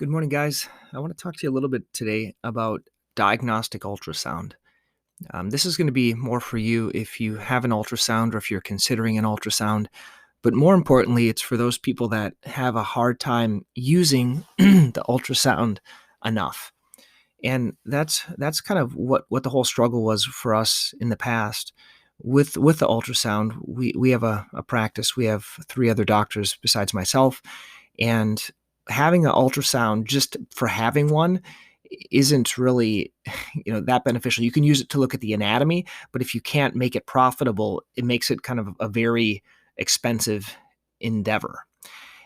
Good morning, guys. I want to talk to you a little bit today about diagnostic ultrasound. This is going to be more for you if you have an ultrasound or if you're considering an ultrasound. But more importantly, it's for those people that have a hard time using the ultrasound enough. And that's kind of what the whole struggle was for us in the past with the ultrasound. We have a practice. We have three other doctors besides myself, and having an ultrasound just for having one isn't really that beneficial. You can use it to look at the anatomy, but if you can't make it profitable, it makes it kind of a very expensive endeavor.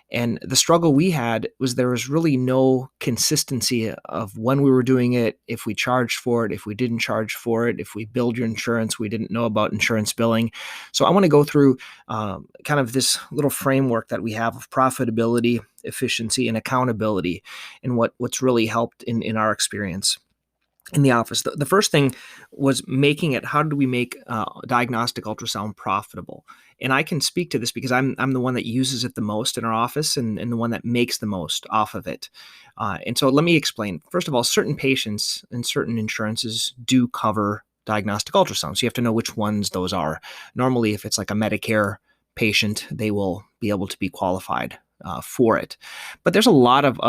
And the struggle we had was there was really no consistency of when we were doing it, if we charged for it, if we didn't charge for it, if we billed your insurance, we didn't know about insurance billing. So I want to go through kind of this little framework that we have of profitability, efficiency, and accountability, and what's really helped in our experience in the office. The first thing was making it, how do we make diagnostic ultrasound profitable? And I can speak to this because I'm the one that uses it the most in our office and the one that makes the most off of it. And so let me explain. First of all, certain patients and certain insurances do cover diagnostic ultrasound. So you have to know which ones those are. Normally, if it's like a Medicare patient, they will be able to be qualified for it. But there's a lot of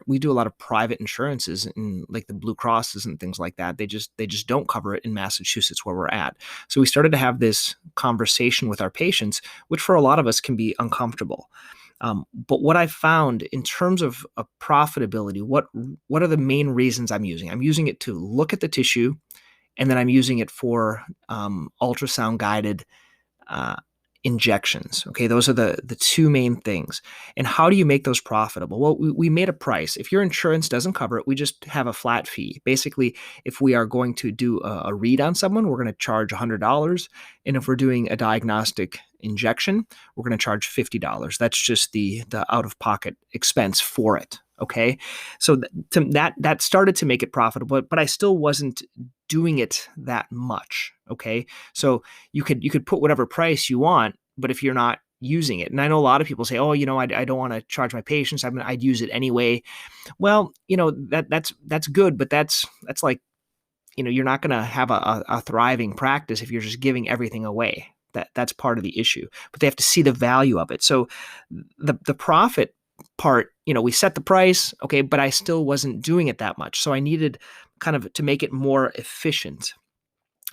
we do a lot of private insurances and like the Blue Crosses and things like that. They just don't cover it in Massachusetts where we're at. So we started to have this conversation with our patients, which for a lot of us can be uncomfortable. But what I found in terms of profitability, what are the main reasons I'm using? I'm using it to look at the tissue, and then I'm using it for ultrasound guided injections. Okay, those are the two main things. And how do you make those profitable? Well, we made a price. If your insurance doesn't cover it, we just have a flat fee. Basically, if we are going to do a read on someone, we're going to charge $100. And if we're doing a diagnostic injection, we're going to charge $50. That's just the out-of-pocket expense for it. Okay, so that started to make it profitable, but I still wasn't doing it that much. Okay, so you could put whatever price you want, but if you're not using it, and I know a lot of people say, oh, I don't want to charge my patients. I'd use it anyway. Well, that's good, but that's like, you're not going to have a thriving practice if you're just giving everything away. That's part of the issue, but they have to see the value of it. So the profit part, we set the price, okay, but I still wasn't doing it that much. So I needed kind of to make it more efficient.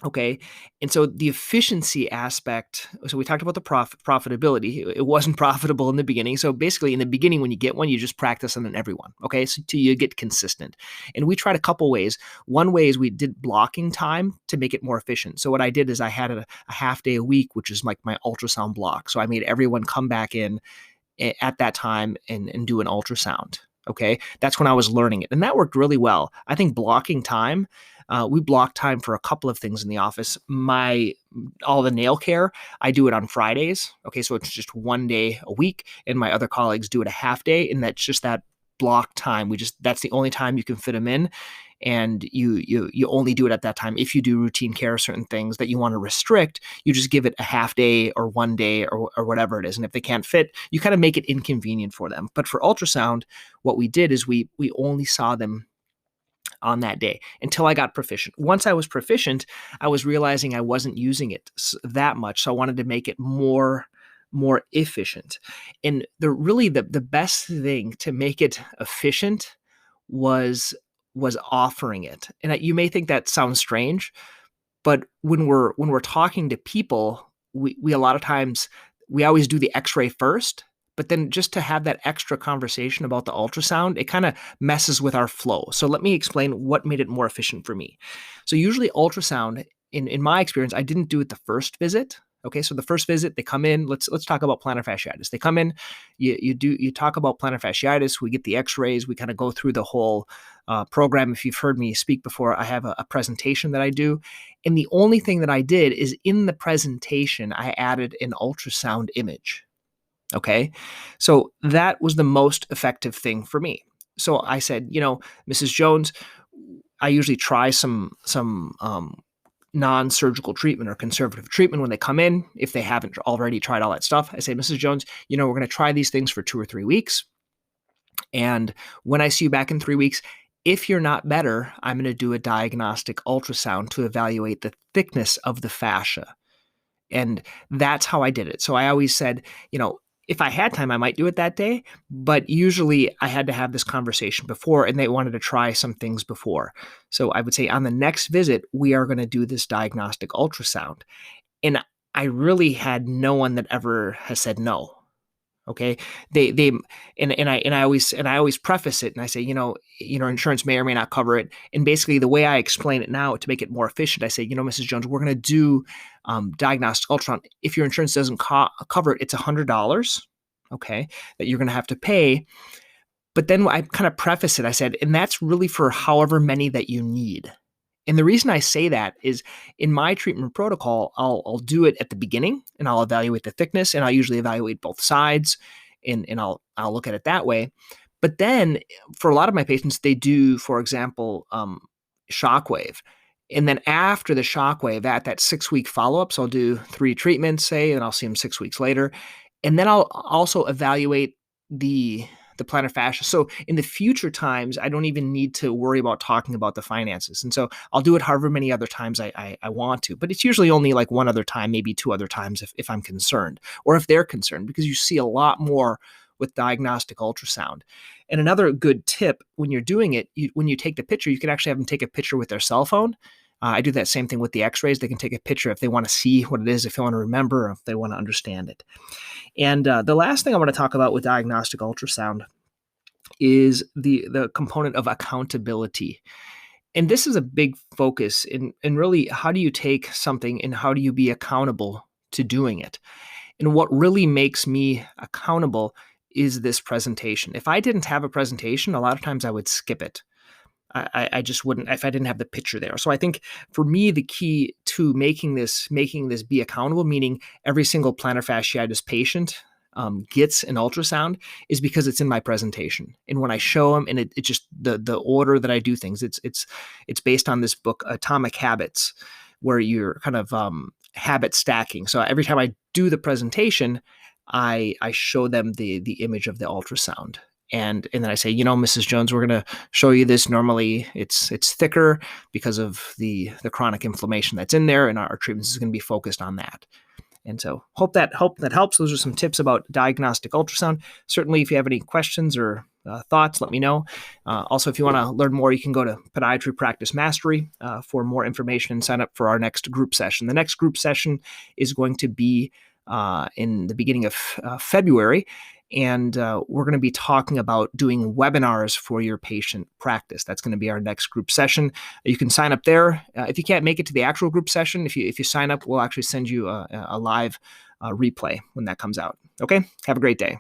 Okay. And so the efficiency aspect, so we talked about the profitability. It wasn't profitable in the beginning. So basically in the beginning, when you get one, you just practice on everyone. Okay. So till you get consistent. And we tried a couple ways. One way is we did blocking time to make it more efficient. So what I did is I had a half day a week, which is like my ultrasound block. So I made everyone come back in at that time and do an ultrasound. Okay. That's when I was learning it. And that worked really well. I think blocking time, we block time for a couple of things in the office. All the nail care, I do it on Fridays. Okay. So it's just one day a week, and my other colleagues do it a half day. And that's just that block time. That's the only time you can fit them in. And you only do it at that time. If you do routine care, certain things that you want to restrict, you just give it a half day or one day or whatever it is. And if they can't fit, you kind of make it inconvenient for them. But for ultrasound, what we did is we only saw them on that day until I got proficient. Once I was proficient, I was realizing I wasn't using it that much. So I wanted to make it more efficient. And the best thing to make it efficient was offering it. And you may think that sounds strange, but when we're talking to people, we a lot of times, we always do the x-ray first, but then just to have that extra conversation about the ultrasound, it kind of messes with our flow. So let me explain what made it more efficient for me. So usually ultrasound, in my experience, I didn't do it the first visit. Okay, so the first visit, they come in. Let's talk about plantar fasciitis. They come in, you talk about plantar fasciitis. We get the X-rays. We kind of go through the whole program. If you've heard me speak before, I have a presentation that I do, and the only thing that I did is in the presentation I added an ultrasound image. Okay, so that was the most effective thing for me. So I said, Mrs. Jones, I usually try some non-surgical treatment or conservative treatment when they come in. If they haven't already tried all that stuff, I say, Mrs. Jones, we're going to try these things for 2 or 3 weeks. And when I see you back in 3 weeks, if you're not better, I'm going to do a diagnostic ultrasound to evaluate the thickness of the fascia. And that's how I did it. So I always said, if I had time, I might do it that day. But usually I had to have this conversation before, and they wanted to try some things before. So I would say on the next visit, we are going to do this diagnostic ultrasound. And I really had no one that ever has said no. Okay. They and I always preface it and I say, insurance may or may not cover it. And basically the way I explain it now to make it more efficient, I say, Mrs. Jones, we're going to do diagnostic ultrasound. If your insurance doesn't cover it, it's $100. Okay. That you're going to have to pay. But then I kind of preface it. I said, and that's really for however many that you need. And the reason I say that is in my treatment protocol, I'll do it at the beginning and I'll evaluate the thickness and I'll usually evaluate both sides and I'll look at it that way. But then for a lot of my patients, they do, for example, shockwave. And then after the shockwave, at that 6-week follow-up, so I'll do 3 treatments, say, and I'll see them 6 weeks later. And then I'll also evaluate the plantar fascia. So in the future times, I don't even need to worry about talking about the finances. And so I'll do it however many other times I want to. But it's usually only like one other time, maybe 2 other times if I'm concerned or if they're concerned, because you see a lot more with diagnostic ultrasound. And another good tip when you're doing it, when you take the picture, you can actually have them take a picture with their cell phone. I do that same thing with the x-rays. They can take a picture if they want to see what it is, if they want to remember, or if they want to understand it. And the last thing I want to talk about with diagnostic ultrasound is the component of accountability. And this is a big focus in really how do you take something and how do you be accountable to doing it? And what really makes me accountable is this presentation. If I didn't have a presentation, a lot of times I would skip it. I just wouldn't if I didn't have the picture there. So I think for me, the key to making this be accountable, meaning every single plantar fasciitis patient gets an ultrasound, is because it's in my presentation. And when I show them, and it just the order that I do things, it's based on this book, Atomic Habits, where you're kind of habit stacking. So every time I do the presentation, I show them the image of the ultrasound. And then I say, Mrs. Jones, we're going to show you this. Normally it's thicker because of the chronic inflammation that's in there, and our treatment is going to be focused on that. And so hope that helps. Those are some tips about diagnostic ultrasound. Certainly, if you have any questions or thoughts, let me know. Also, if you want to learn more, you can go to Podiatry Practice Mastery for more information and sign up for our next group session. The next group session is going to be in the beginning of February. And we're going to be talking about doing webinars for your patient practice. That's going to be our next group session. You can sign up there. If you can't make it to the actual group session, if you sign up, we'll actually send you a live replay when that comes out. Okay? Have a great day.